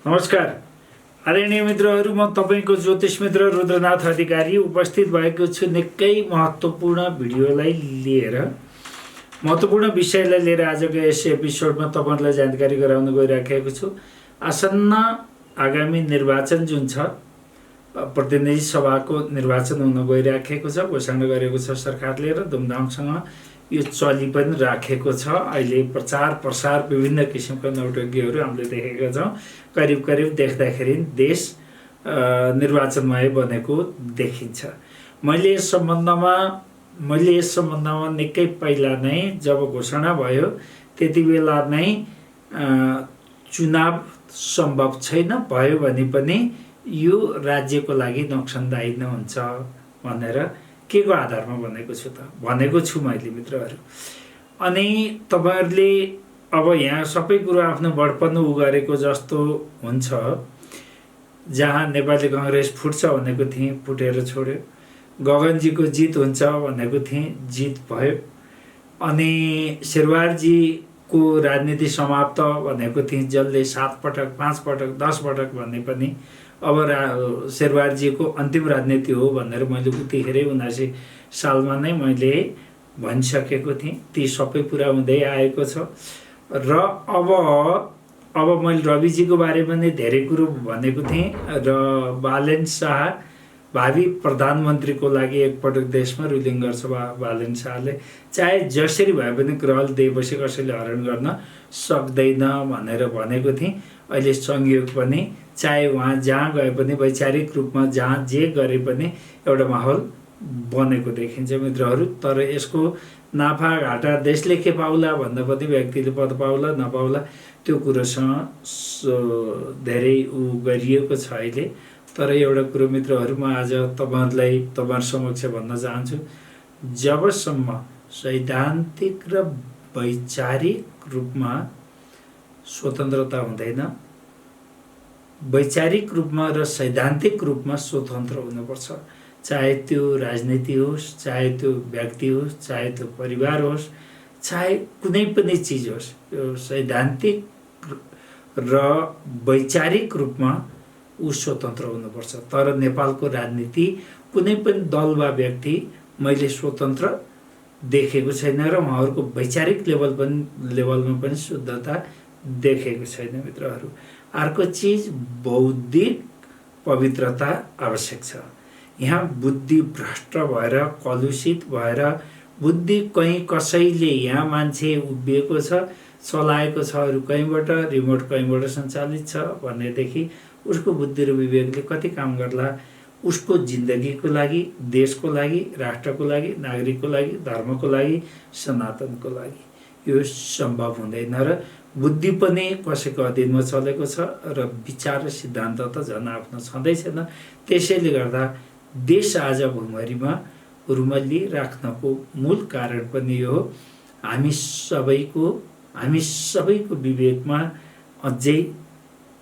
नमस्कार आदरणीय मित्रहरू, म तपाईको ज्योतिष मित्र रुद्रनाथ अधिकारी उपस्थित भएको छु निकै महत्त्वपूर्ण भिडियोलाई लिएर, महत्त्वपूर्ण विषयलाई लिएर आजको यस एपिसोडमा तपाईहरुलाई जानकारी गराउन गइराखेको छु। आसन्न आगामी निर्वाचन जुन छ, प्रतिनिधि सभाको निर्वाचन हुन गइराखेको छ, घोषणा गरेको छ सरकारले र धुमधामसँग यो चलि पनि राखेको छ। अहिले प्रचार प्रसार विभिन्न किसिमका नौटंकीहरू हामीले देखेका छौँ। करिब करिब देख्दाखेरि देश निर्वाचनमय बनेको देखिन्छ। मैले यस सम्बन्धमा निकै पहिला नै जब घोषणा भयो त्यति बेला नै चुनाव सम्भव छैन, भयो भने पनि यो राज्यको लागि नोक्सानदायी नै हुन्छ भनेर के को आधारमा भनेको छु मैले मित्रहरू। अनि तपाईहरुले अब यहाँ सबै कुरो आफ्नो बडपन गरेको जस्तो हुन्छ। जहाँ नेपाली कांग्रेस फुट्छ भनेको थिएँ, फुटेर छोड्यो। गगनजीको जित हुन्छ भनेको थिएँ, जित भयो। अनि शेरवारजीको राजनीति समाप्त भनेको थिएँ, जसले 7 पटक 5 पटक 10 पटक भन्ने पनि अब शेरवारजीको अन्तिम राजनीति हो भनेर मैले उतिखेरै 79 सालमा नै मैले भनिसकेको थिएँ। ती सबै पुरा हुँदै आएको छ। र अब मैले रविजीको बारेमा नै धेरै कुरो भनेको थिएँ र बालेन शाह भावी प्रधानमन्त्रीको लागि एकपटक देशमा रुलिङ गर्छ बालेन शाहले। चाहे जसरी भए पनि ग्रहल दिएपछि कसैले हरण गर्न सक्दैन भनेर भनेको थिएँ। अहिले संयोग पनि चाहे उहाँ जहाँ गए पनि वैचारिक रूपमा जहाँ जे गरे पनि एउटा माहौल बनेको देखिन्छ मित्रहरू। तर यसको नाफा घाटा देशले के पाउला भन्दा पनि व्यक्तिले पद पाउला नपाउला त्यो कुरोसँग धेरै गरिएको छ अहिले। तर एउटा कुरो मित्रहरू, म आज तपाईहरु समक्ष भन्न चाहन्छु, जबसम्म सैद्धान्तिक र वैचारिक रूपमा स्वतन्त्रता हुँदैन, वैचारिक रूपमा र सैद्धान्तिक रूपमा स्वतन्त्र हुनुपर्छ। चाहे त्यो राजनीति होस्, चाहे त्यो व्यक्ति होस्, चाहे त्यो परिवार होस्, चाहे कुनै पनि चिज होस्, यो सैद्धान्तिक र वैचारिक रूपमा ऊ स्वतन्त्र हुनुपर्छ। तर नेपालको राजनीति कुनै पनि दल वा व्यक्ति मैले स्वतन्त्र देखेको छैन र उहाँहरूको वैचारिक लेभलमा पनि शुद्धता देखेको छैन मित्रहरू। अर्को चिज बौद्धिक पवित्रता आवश्यक छ। यहाँ बुद्धि भ्रष्ट भएर, कलुषित भएर, बुद्धि कहीँ कसैले यहाँ मान्छे उभिएको छ, चलाएको छ अरू कहीँबाट, रिमोट कहीँबाट सञ्चालित छ भनेदेखि उसको बुद्धि र विवेकले कति काम गर्ला उसको जिन्दगीको लागि, देशको लागि, राष्ट्रको लागि, नागरिकको लागि, धर्मको लागि, सनातनको लागि। यो सम्भव हुँदैन र बुद्धि पनि कसैको अधीनमा चलेको छ र विचार र सिद्धान्त त झन् आफ्नो छँदै छैन। त्यसैले गर्दा देश आज भुमरीमा रुमल्ली राख्नको मूल कारण पनि यो हो। हामी सबैको विवेकमा अझै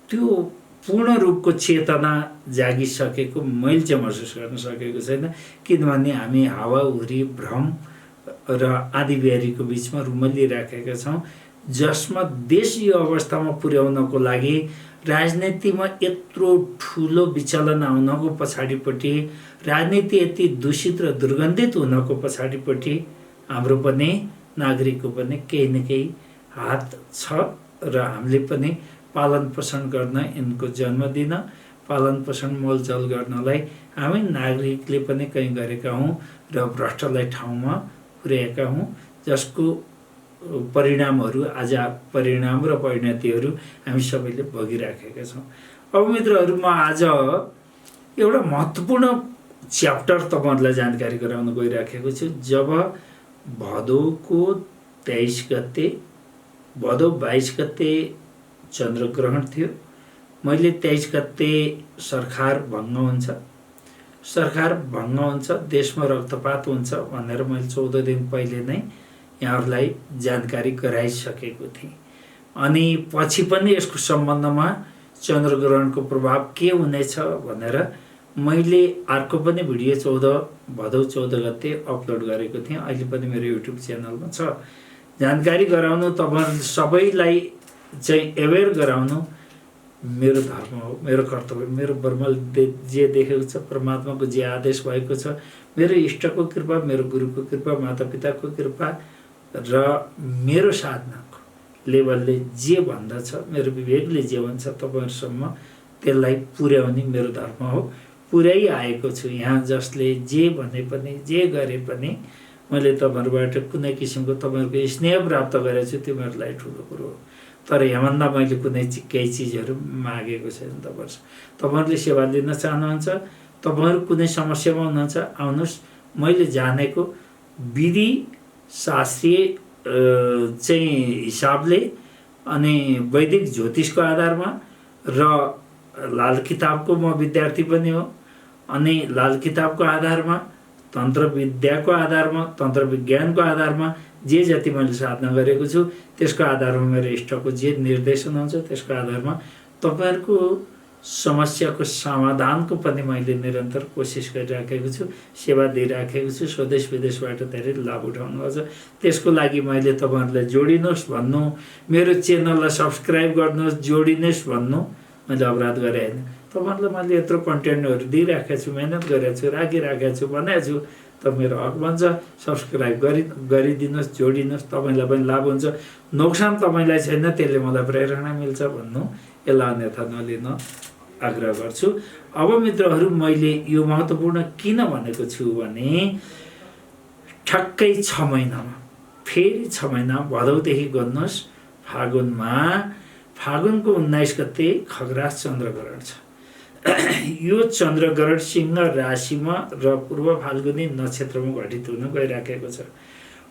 त्यो पूर्ण रूपको चेतना जागिसकेको मैले चाहिँ महसुस गर्न सकेको छैन। किनभने हामी हावाहुरी, भ्रम र आँधीबेहरीको बिचमा रुमल्ली राखेका छौँ, जसमा देश यो अवस्थामा पुर्याउनको लागि राजनीतिमा यत्रो ठुलो विचलन आउनको पछाडिपट्टि, राजनीति यति दूषित र दुर्गन्धित हुनको पछाडिपट्टि हाम्रो पनि, नागरिकको पनि केही न केही हात छ र हामीले पनि पालन पोषण गर्न, यिनको जन्म दिन, पालन पोषण मोलचल गर्नलाई हामी नागरिकले पनि कहीँ गरेका हौँ र भ्रष्टलाई ठाउँमा पुर्याएका हौँ, जसको परिणामहरू आज परिणाम र परिणतिहरू हामी सबैले भोगिराखेका छौँ। अब मित्रहरू, म आज एउटा महत्त्वपूर्ण च्याप्टर तपाईहरुलाई जानकारी गराउन गइराखेको छु। जब भदौको 23 गते, भदौ 22 गते चन्द्रग्रहण थियो। मैले 23 गते सरकार भङ्ग हुन्छ, देशमा रक्तपात हुन्छ भनेर मैले 14 दिन पहिले नै यहाँहरूलाई जानकारी गराइसकेको थिएँ। अनि पछि पनि यसको सम्बन्धमा चन्द्रग्रहणको प्रभाव के हुनेछ भनेर मैले अर्को पनि भिडियो भदौ 14 गते अपलोड गरेको थिएँ। अहिले पनि मेरो युट्युब च्यानलमा छ। जानकारी गराउनु, तपाईहरु सबैलाई चाहिँ अवेयर गराउनु मेरो धर्म हो, मेरो कर्तव्य, मेरो ब्रह्मले जे देखेको छ, परमात्माको जे आदेश भएको छ, मेरो इष्टको कृपा, मेरो गुरुको कृपा, मातापिताको कृपा र मेरो साधनाको लेभलले जे भन्दछ, मेरो विवेकले जे भन्छ तपाईँहरूसम्म त्यसलाई पुर्याउने मेरो धर्म हो। पुर्याइ आएको छु। यहाँ जसले जे भने पनि, जे गरे पनि मैले तपाईँहरूबाट कुनै किसिमको तपाईँहरूको स्नेह प्राप्त गरेको छु, त्यो मेरो लागि ठुलो कुरो हो। तर यहाँभन्दा मैले कुनै केही चिजहरू मागेको छैन। तपाईँहरूले सेवा लिन चाहनुहुन्छ, तपाईँहरू कुनै समस्यामा हुनुहुन्छ, आउनुहोस्। मैले जानेको विधि शास्त्रीय चाहिँ हिसाबले अनि वैदिक ज्योतिषको आधारमा र लाल किताबको म विद्यार्थी पनि हो, अनि लाल किताबको आधारमा, तन्त्र विद्याको आधारमा, तन्त्र विज्ञानको आधारमा जे जति मैले साधना गरेको छु त्यसको आधारमा मेरो इष्टको जे निर्देशन हुन्छ त्यसको आधारमा तपाईँहरूको समस्याको समाधानको पनि मैले निरन्तर कोसिस गरिराखेको छु, सेवा दिइराखेको छु। स्वदेश विदेशबाट धेरै लाभ उठाउनु पर्छ। त्यसको लागि मैले तपाईँहरूलाई जोडिनुहोस् भन्नु, मेरो च्यानललाई सब्सक्राइब गर्नुहोस्, जोडिनुहोस् भन्नु मैले अपराध गरे होइन। तपाईँहरूलाई मैले यत्रो कन्टेन्टहरू दिइराखेको छु, मेहनत गरेको छु, राखिराखेको छु, भनेको छु। त मेरो हक भन्छ सब्सक्राइब गरिदिनुहोस्, जोडिनुहोस्, तपाईँलाई पनि लाभ हुन्छ। नोक्सान तपाईँलाई छैन, त्यसले मलाई प्रेरणा मिल्छ भन्नु, यसलाई अन्यथा नलिन आग्रह गर्छु। अब मित्रहरू, मैले यो महत्त्वपूर्ण किन भनेको छु भने ठक्कै 6 महिनामा, फेरि 6 महिना भदौदेखि गर्नुहोस्, फागुनको 19 गते खग्रास चन्द्रग्रहण छ। यो चन्द्रग्रहण सिंह राशिमा र पूर्व फाल्गुनी नक्षत्रमा घटित हुन गइराखेको छ।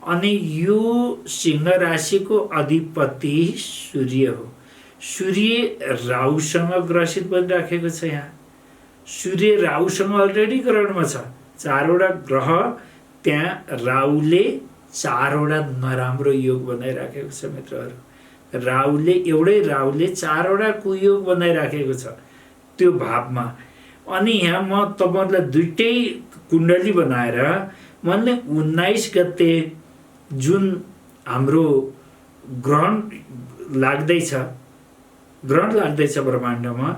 अनि यो सिंह राशिको अधिपति सूर्य हो। सूर्य राहुसँग ग्रसित बनिराखेको छ। यहाँ सूर्य राहुसँग अलरेडी ग्रहणमा छ। 4वटा ग्रह त्यहाँ राहुले 4वटा नराम्रो योग बनाइराखेको छ मित्रहरू। एउटै राहुले 4वटा कुयोग बनाइराखेको छ त्यो भावमा। अनि यहाँ म तपाईँहरूलाई दुईटै कुण्डली बनाएर मैले 19 गते जुन हाम्रो ग्रहण लाग्दैछ ब्रह्माण्डमा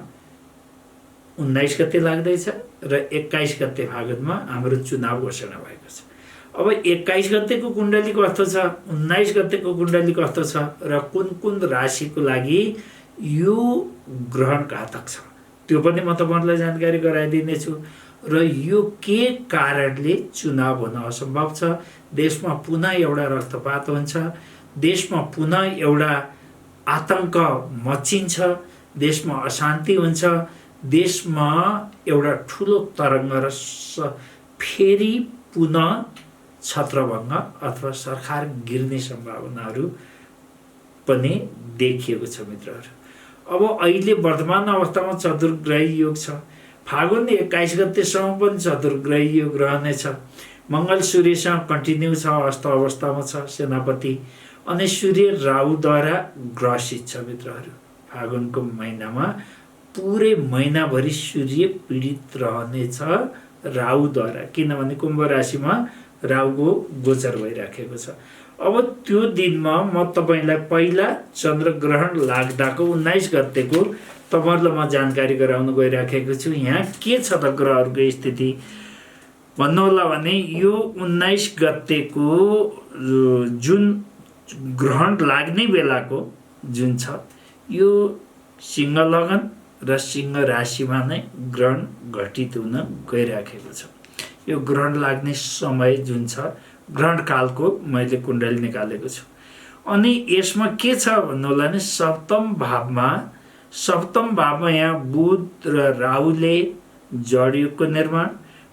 19 गते लाग्दैछ र 21 गते फागुनमा हाम्रो चुनाव घोषणा भएको छ। अब 21 गतेको कुण्डली कस्तो छ, 19 गतेको कुण्डली कस्तो छ र कुन कुन राशिको लागि यो ग्रहण घातक छ त्यो पनि म तपाईँहरूलाई जानकारी गराइदिनेछु। र यो के कारणले चुनाव हुन असम्भव छ, देशमा पुनः एउटा रक्तपात हुन्छ, देशमा पुनः एउटा आतंक मचिन्छ, देशमा अशान्ति हुन्छ, देशमा एउटा ठुलो तरङ्ग र फेरि पुनः छत्रभङ्ग अथवा सरकार गिर्ने सम्भावनाहरू पनि देखिएको छ मित्रहरू। अब अहिले वर्तमान अवस्थामा चतुर्ग्रही योग छ। फागुन 21 गतेसम्म पनि चतुर्ग्रही योग रहनेछ। मङ्गल सूर्यसँग कन्टिन्यू छ, अस्त अवस्थामा छ सेनापति। अनि सूर्य राहुद्वारा ग्रसित छ मित्रहरू। फागुनको महिनामा पुरै महिनाभरि सूर्य पीडित रहनेछ राहुद्वारा, किनभने कुम्भ राशिमा राहुको गोचर भइराखेको छ। अब त्यो दिनमा म तपाईँलाई पहिला चन्द्रग्रहण लाग्दाको 19 गतेको तपाईँहरूलाई म जानकारी गराउन गइराखेको छु। यहाँ के छ त ग्रहहरूको स्थिति भन्नुहोला भने यो 19 गतेको जुन ग्रहण लाग्ने बेलाको जुन छ यो सिंह लगन र सिंह राशिमा नै ग्रहण घटित हुन गइराखेको छ। यो ग्रहण लाग्ने समय जुन छ ग्रहण कालको मैले कुण्डली निकालेको छु। अनि यसमा के छ भन्नुहोला भने सप्तम भावमा यहाँ बुध र राहुले जड योगको निर्माण,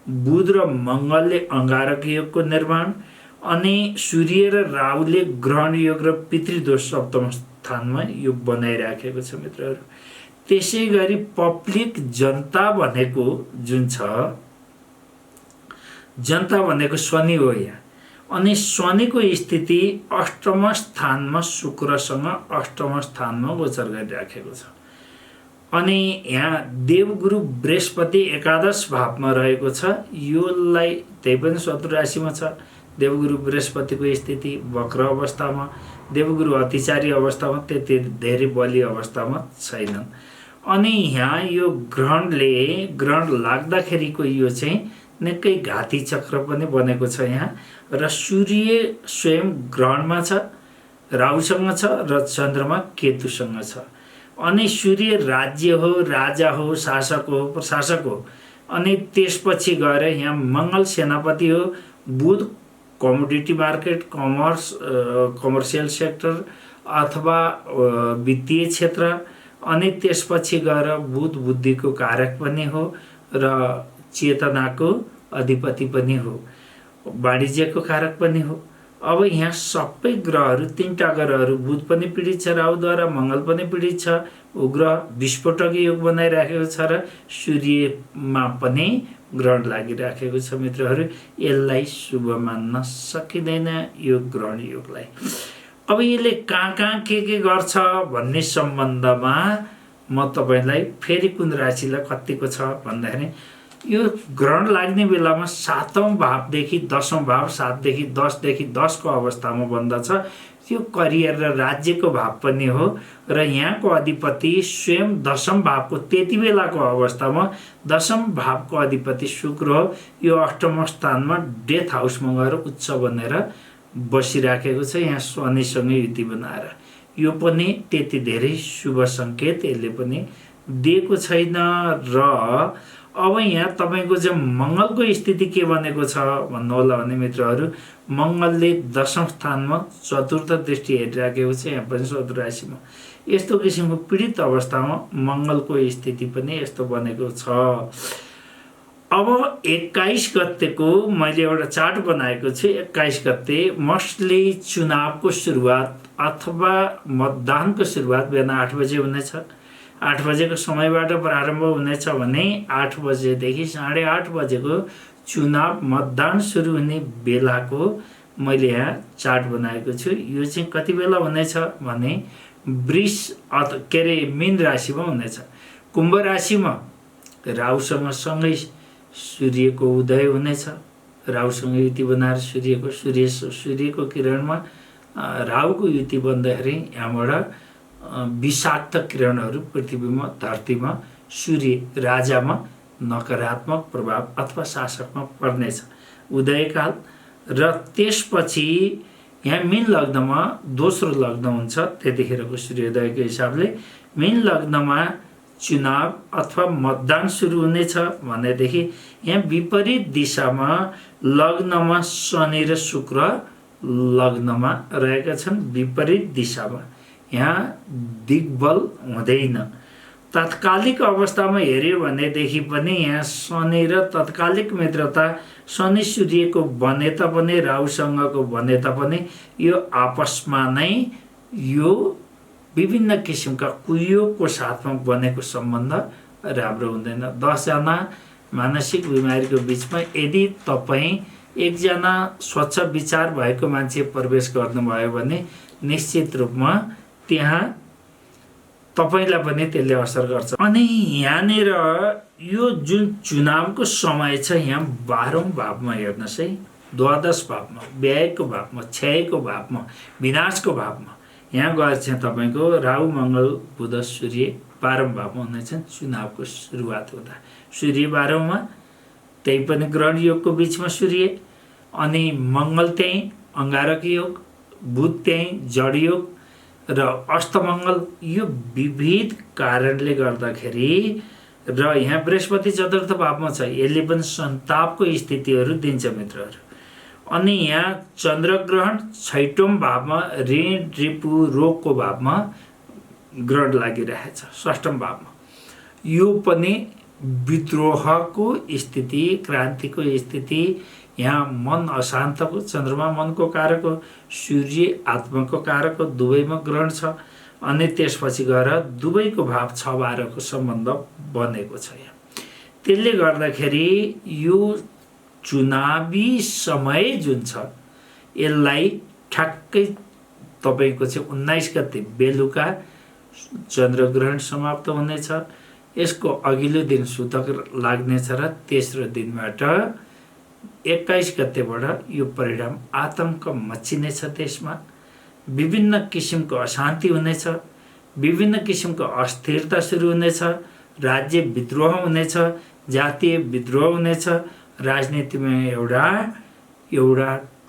बुध र मङ्गलले अंगारक योगको निर्माण, अनि सूर्य र राहुले ग्रहण योग र पितृदोष सप्तम स्थानमा योग बनाइराखेको छ मित्रहरू। त्यसै गरी पब्लिक जनता भनेको जुन छ, जनता भनेको शनि हो यहाँ। अनि शनिको स्थिति अष्टम स्थानमा शुक्रसँग अष्टम स्थानमा गोचर गरिराखेको छ। अनि यहाँ देवगुरु बृहस्पति एकादश भावमा रहेको छ। योलाई त्यही पनि शत्रु राशिमा छ। देवगुरु बृहस्पतिको स्थिति वक्र अवस्थामा, देवगुरु अतिचारी अवस्थामा, त्यति धेरै बलि अवस्थामा छैनन्। अनि यहाँ यो ग्रहण लाग्दाखेरिको यो चाहिँ निकै घाती चक्र पनि बनेको छ यहाँ, र सूर्य स्वयं ग्रहणमा छ, राहुसँग छ, र चन्द्रमा केतुसँग छ। अनि सूर्य राज्य हो, राजा हो, शासक हो, प्रशासक हो। अनि त्यसपछि गएर यहाँ मङ्गल सेनापति हो, बुध कमोडिटी मार्केट, कमर्सियल सेक्टर अथवा वित्तीय क्षेत्र। अनि त्यसपछि गएर बुध बुद्धिको कारक पनि हो र चेतनाको अधिपति पनि हो, वाणिज्यको कारक पनि हो। अब यहाँ सबै ग्रहहरू, 3टा ग्रहहरू, बुध पनि पीडित छ राहुद्वारा, मङ्गल पनि पीडित छ, ग्रह विस्फोटक योग बनाइराखेको छ, र सूर्यमा पनि ग्रहण लागिराखेको छ मित्रहरू। यसलाई शुभ मान्न सकिँदैन यो ग्रहण योगलाई। अब यसले कहाँ के गर्छ भन्ने सम्बन्धमा म तपाईलाई फेरि कुन राशिलाई कतिको छ भन्दाखेरि, यो ग्रहण लाग्ने बेलामा 7औं भावदेखि 10औं भाव, 7देखि 10देखि 10को अवस्थामा बन्दछ। यो करियर र राज्यको भाव पनि हो, र यहाँको अधिपति स्वयं 10औं भावको त्यति बेलाको अवस्थामा 10औं भावको अधिपति शुक्र हो। यो 8औं स्थानमा डेथ हाउसमा गएर उच्च बनेर बसिराखेको छ यहाँ शनिसँगै युति बनाएर। यो पनि त्यति धेरै शुभ सङ्केत यसले पनि दिएको छैन। र अब यहाँ तपाईको चाहिँ मङ्गलको स्थिति के बनेको छ भन्नु होला भने मित्रहरू, मङ्गलले 10औं स्थानमा चतुर्थ दृष्टि हेरिराखेको छ यहाँ पनि चतुर्थ राशिमा। यस्तो किसिमको पीडित अवस्थामा मङ्गलको स्थिति पनि यस्तो बनेको छ। अब 21 गतेको मैले एउटा चार्ट बनाएको छु। 21 गते मोस्टली चुनावको सुरुवात अथवा मतदानको सुरुवात बिहान 8 बजे हुनेछ। 8 बजेको समयबाट प्रारम्भ हुनेछ भने 8 बजेदेखि 8:30 बजेको चुनाव मतदान सुरु हुने बेलाको मैले यहाँ चार्ट बनाएको छु। यो चाहिँ कति बेला हुनेछ भने मीन राशिमा हुनेछ। कुम्भ राशिमा राहुसँग सँगै सूर्यको उदय हुनेछ। राहुसँग युति बनाएर सूर्यको किरणमा राहुको युति बन्दाखेरि यहाँबाट विषाक्त किरणहरू पृथ्वीमा, धरतीमा, सूर्य राजामा नकारात्मक प्रभाव अथवा शासकमा पर्नेछ उदयकाल। र त्यसपछि यहाँ मीन लग्नमा दोस्रो लग्न हुन्छ। त्यतिखेरको सूर्योदयको हिसाबले मीन लग्नमा चुनाव अथवा मतदान सुरु हुनेछ भनेदेखि यहाँ विपरीत दिशामा लग्नमा शनि र शुक्र लग्नमा रहेका छन्। विपरीत दिशामा यहाँ दिग्बल हुँदैन। तात्कालिक अवस्थामा हेर्यो भनेदेखि पनि यहाँ शनि र तात्कालिक मित्रता शनि सूर्यको बने तापनि, राहुसँगको बने तापनि यो आपसमा नै यो विभिन्न किसिमका कुयोगको साथमा बनेको सम्बन्ध राम्रो हुँदैन। 10 जना मानसिक बिमारीको बिचमा यदि तपाईँ एकजना स्वच्छ विचार भएको मान्छे प्रवेश गर्नुभयो भने निश्चित रूपमा त्यहाँ तपाईलाई पनि त्यसले असर गर्छ। अनि यहाँनिर यो जुन चुनावको समय छ यहाँ 12औं भावमा हेर्नुहोस् है, द्वादश भावमा, व्ययको भावमा, क्षयको भावमा, विनाशको भावमा यहाँ गएर चाहिँ तपाईँको राहु, मङ्गल, बुध, सूर्य 12औं भावमा हुनेछन्। चुनावको सुरुवात हुँदा सूर्य 12औंमा, त्यही पनि ग्रहण योगको बिचमा सूर्य, अनि मङ्गल त्यही अङ्गारक योग, बुध त्यही जड योग र अष्टमङ्गल। यो विविध कारणले गर्दाखेरि र यहाँ बृहस्पति चतुर्थ भावमा छ, यसले पनि सन्तापको स्थितिहरू दिन्छ मित्रहरू। अनि यहाँ चन्द्रग्रहण 6औं भावमा, ऋण रिपु रोगको भावमा ग्रहण लागिरहेछ 6औं भावमा। यो पनि विद्रोहको स्थिति, क्रान्तिको स्थिति। यहाँ मन अशान्तको, चन्द्रमा मनको कारक हो, सूर्य आत्माको कारक हो, दुवैमा ग्रहण छ। अनि त्यसपछि गएर दुवैको भाव 6-12 को सम्बन्ध बनेको छ यहाँ। त्यसले गर्दाखेरि यो चुनावी समय जुन छ यसलाई ठ्याक्कै तपाईको चाहिँ 19 गते बेलुका चन्द्रग्रहण समाप्त हुनेछ। यसको अघिल्लो दिन सुतक लाग्नेछ र तेस्रो दिनबाट 21 गतेबाट यो परिणाम आतंक मच्चिनेछ। देशमा विभिन्न किसिमको अशान्ति हुनेछ। विभिन्न किसिमको अस्थिरता सुरु हुनेछ, राज्य विद्रोह हुनेछ, जातीय विद्रोह हुनेछ। राजनीतिमा एउटा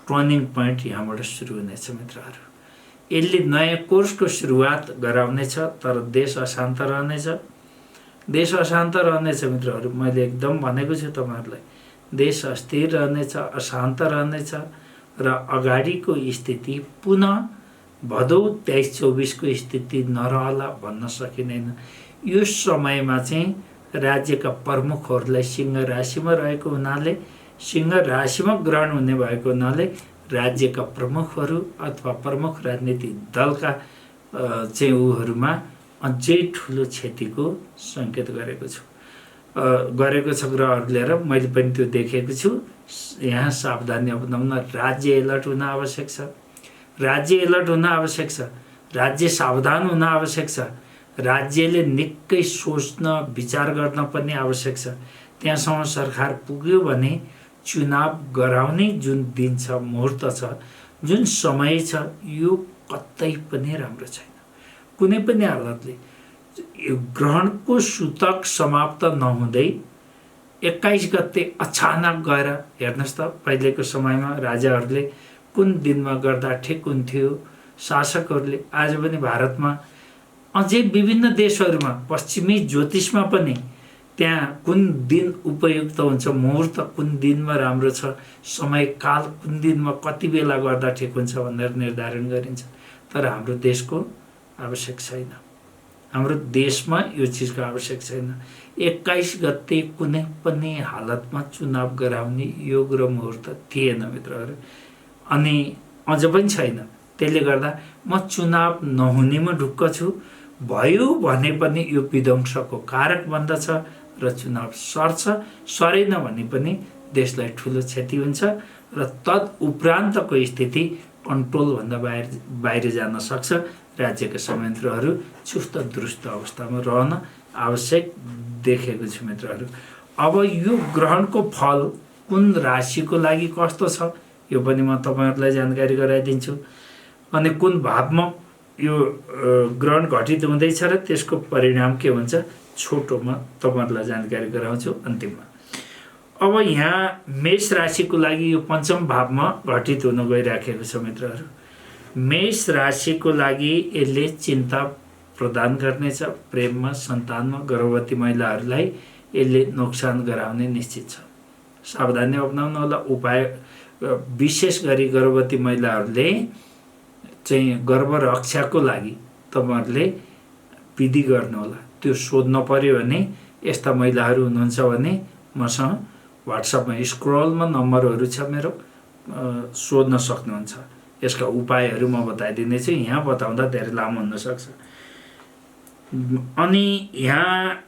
टर्निङ पोइन्ट यहाँबाट सुरु हुनेछ मित्रहरू। यसले नयाँ कोर्सको सुरुवात गराउनेछ, तर देश अशान्त रहनेछ। देश अशान्त रहनेछ मित्रहरू, मैले एकदम भनेको छु तपाईँहरूलाई। देश अस्थिर रहनेछ, अशान्त रहनेछ र अगाडिको स्थिति पुनः भदौ 23-24 को स्थिति नरहला भन्न सकिँदैन। यो समयमा चाहिँ राज्यका प्रमुखहरूलाई सिंह राशिमा रहेको हुनाले, सिंह राशिमा ग्रहण हुने भएको हुनाले राज्यका प्रमुखहरू अथवा प्रमुख राजनीतिक दलका चाहिँ उहरूमा अझै ठुलो क्षतिको सङ्केत गरेको छ ग्रहहरूले र मैले पनि त्यो देखेको छु। यहाँ सावधानी अपनाउन, राज्य एलर्ट हुन आवश्यक छ, राज्य एलर्ट हुन आवश्यक छ, राज्य सावधान हुन आवश्यक छ, राज्यले निकै सोच्न विचार गर्न पनि आवश्यक छ। त्यहाँसम्म सरकार पुग्यो भने चुनाव गराउने जुन दिन छ, मुहुर्त छ, जुन समय छ, यो कतै पनि राम्रो छैन। कुनै पनि हालतले ग्रहणको सूतक समाप्त नहुँदै 21 गते अचानक गएर हेर्नुहोस् त, पहिलेको समयमा राजाहरूले कुन दिनमा गर्दा ठिक हुन्थ्यो, शासकहरूले। आज पनि भारतमा अझै विभिन्न देशहरूमा पश्चिमी ज्योतिषमा पनि त्यहाँ कुन दिन उपयुक्त हुन्छ, मुहुर्त कुन दिनमा राम्रो छ, समय काल कुन दिनमा कति बेला गर्दा ठिक हुन्छ भनेर निर्धारण गरिन्छ। तर हाम्रो देशको आवश्यक छैन, हाम्रो देशमा यो चिजको आवश्यक छैन। 21 गते कुनै पनि हालतमा चुनाव गराउने योग र मुहुर्त थिएन मित्रहरू, अनि अझ पनि छैन। त्यसले गर्दा म चुनाव नहुनेमा ढुक्क छु। भयो भने पनि यो विध्वंसको कारक बन्दछ र चुनाव सर्छ, सरेन भने पनि देशलाई ठुलो क्षति हुन्छ र तद उपरान्तको स्थिति कन्ट्रोलभन्दा बाहिर जान सक्छ। राज्यका संयन्त्रहरू चुस्त दुरुस्त अवस्थामा रहन आवश्यक देखेको छु मित्रहरू। अब यो ग्रहणको फल कुन राशिको लागि कस्तो छ यो पनि म तपाईँहरूलाई जानकारी गराइदिन्छु। अनि कुन भावमा यो ग्रहण घटित हुँदैछ र त्यसको परिणाम के हुन्छ छोटोमा तपाईँहरूलाई जानकारी गराउँछु अन्तिममा। अब यहाँ मेष राशिको लागि यो पञ्चम भावमा घटित हुन गइराखेको छ मित्रहरू। मेष राशिको लागि यसले चिन्ता प्रदान गर्नेछ। प्रेममा, सन्तानमा, गर्भवती महिलाहरूलाई यसले नोक्सान गराउने निश्चित छ। सावधानी अपनाउनु होला। उपाय विशेष गरी गर्भवती महिलाहरूले चाहिँ गर्भ रक्षाको लागि तपाईँहरूले विधि गर्नु होला। त्यो सोध्न पर्यो भने यस्ता महिलाहरू हुनुहुन्छ भने मसँग व्हाट्सएपमा स्क्रोलमा नम्बरहरू छ मेरो, सोध्न सक्नुहुन्छ। यसका उपायहरू म बताइदिनेछु। यहाँ बताउँदा धेरै लामो हुनसक्छ। अनि यहाँ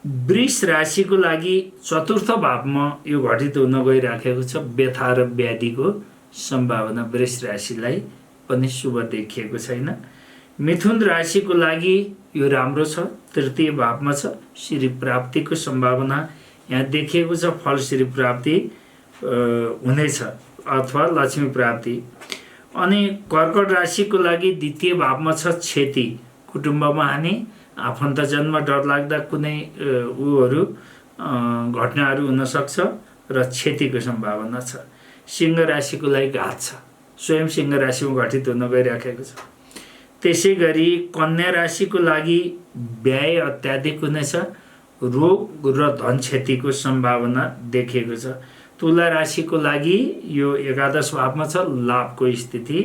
वृष राशिको लागि चतुर्थ भावमा यो घटित हुन गइराखेको छ। व्यथा र व्याधिको सम्भावना वृष राशिलाई पनि शुभ देखिएको छैन। मिथुन राशिको लागि यो राम्रो छ, तृतीय भावमा छ। श्री प्राप्तिको सम्भावना यहाँ देखिएको छ। फल श्री प्राप्ति हुनेछ अथवा लक्ष्मी प्राप्ति। अनि कर्कट राशिको लागि द्वितीय भावमा छ क्षति, कुटुम्बमा हानि, आफन्तजनमा डरलाग्दा कुनै उहरू घटनाहरू हुनसक्छ र क्षतिको सम्भावना छ। सिंह राशिको लागि घात छ, स्वयं सिंह राशिमा घटित हुन गइराखेको छ। त्यसै गरी कन्या राशिको लागि व्यय अत्याधिक हुनेछ, रोग र धन क्षतिको सम्भावना देखिएको छ। तुला राशिको लागि यो एकादश भावमा छ, लाभको स्थिति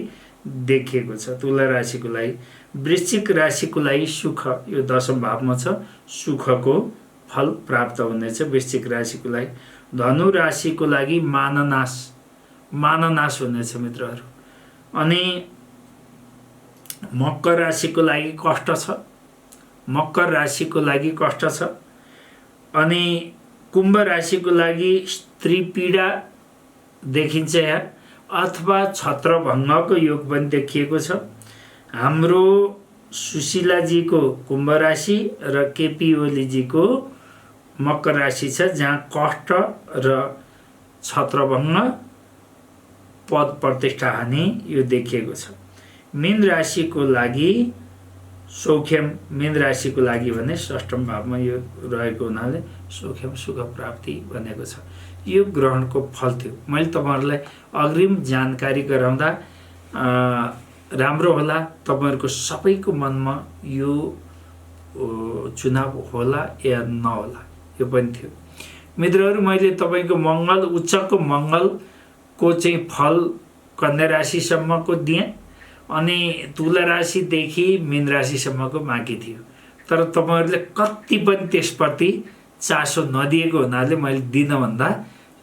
देखिएको छ तुला राशिको लागि। वृश्चिक राशिको लागि सुख यो दशम भावमा छ, सुखको फल प्राप्त हुनेछ वृश्चिक राशिको लागि। धनु राशिको लागि माननाश हुनेछ मित्रहरू। अनि मकर राशिको लागि कष्ट छ, मकर राशिको लागि कष्ट छ। अनि कुम्भ राशिको लागि स्त्री पीडा देखिन्छ यहाँ, अथवा छत्रभङ्गको योग पनि देखिएको छ। हाम्रो सुशीलाजीको कुम्भ राशि र केपी ओलीजीको मकर राशि छ, जहाँ कष्ट र छत्रभङ्ग, पद प्रतिष्ठा हानि यो देखिएको छ। मीन राशिको लागि सौख्यम मीन राशिको लागि भने षष्ठम भावमा यो रहेको हुनाले सौख्यम सुख प्राप्ति भनेको छ। यो ग्रहणको फल थियो। मैले तपाईहरुलाई अग्रिम जानकारी गराउँदा राम्रो होला। तपाईहरुको सबैको मनमा यो चुनाव होला या नहोला यो पनि थियो। मित्रहरू, मैले तपाईको मंगल उच्चको मंगलको चाहिँ फल कन्या राशिसम्मको दिएँ अनि तुला राशिदेखि मीन राशिसम्मको बाँकी थियो। तर तपाईहरुले कति पनि त्यसप्रति चासो नदिएको हुनाले मैले दिन भन्दा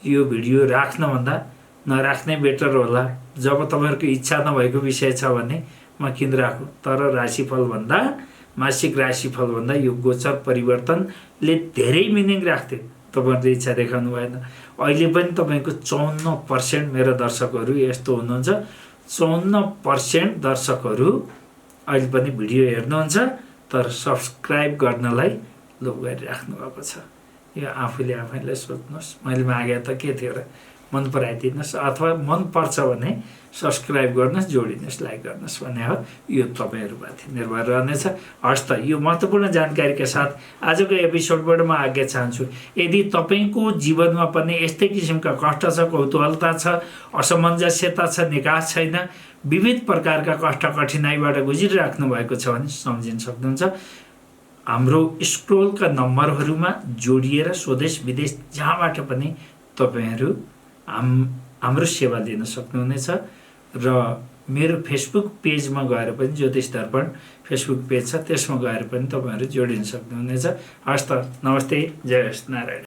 यो भिडियो राख्न भन्दा नराख्नै बेटर होला। जब तपाईहरुको इच्छा नभएको विषय छ भने म किन राखु। तर राशिफल भन्दा मासिक राशिफल भन्दा यो गोचर परिवर्तनले धेरै मिनिङ राख्थ्यो। तपाईहरुले इच्छा देखाउनु भएन। अहिले पनि तपाईको 54% मेरो दर्शकहरू यस्तो हुनुहुन्छ। 54% दर्शकहरू अहिले पनि भिडियो हेर्नुहुन्छ तर सब्स्क्राइब गर्नलाई लोभ गरिराख्नु भएको छ। यो आफूले आफैलाई सोध्नुहोस्, मैले मागे त के थियो र? मन पराइदिनुहोस् अथवा मन पर्छ भने सब्स्क्राइब गर्नुहोस्, जोडिनुहोस्, लाइक गर्नुहोस् भन्ने हो। यो तपाईहरुमाथि निर्भर रहनेछ। हस् त, यो महत्त्वपूर्ण जानकारीका साथ आजको एपिसोडबाट म आज्ञा चाहन्छु। यदि तपाईको जीवनमा पनि यस्तै किसिमका कष्ट छ, कौतूहलता छ, असमञ्जस्यता छ, निकास छैन, विविध प्रकारका कष्ट कठिनाइबाट गुजिराख्नु भएको छ भने सम्झिन सक्नुहुन्छ। हाम्रो स्क्रोलका नम्बरहरूमा जोडिएर स्वदेश विदेश जहाँबाट पनि तपाईहरु हाम्रो सेवा लिन सक्नुहुनेछ। र मेरो फेसबुक पेजमा गएर पनि ज्योतिष दर्पण फेसबुक पेज छ, त्यसमा गएर पनि तपाईहरु जोडिन सक्नुहुनेछ। हस् त, नमस्ते, जय होस् नारायण।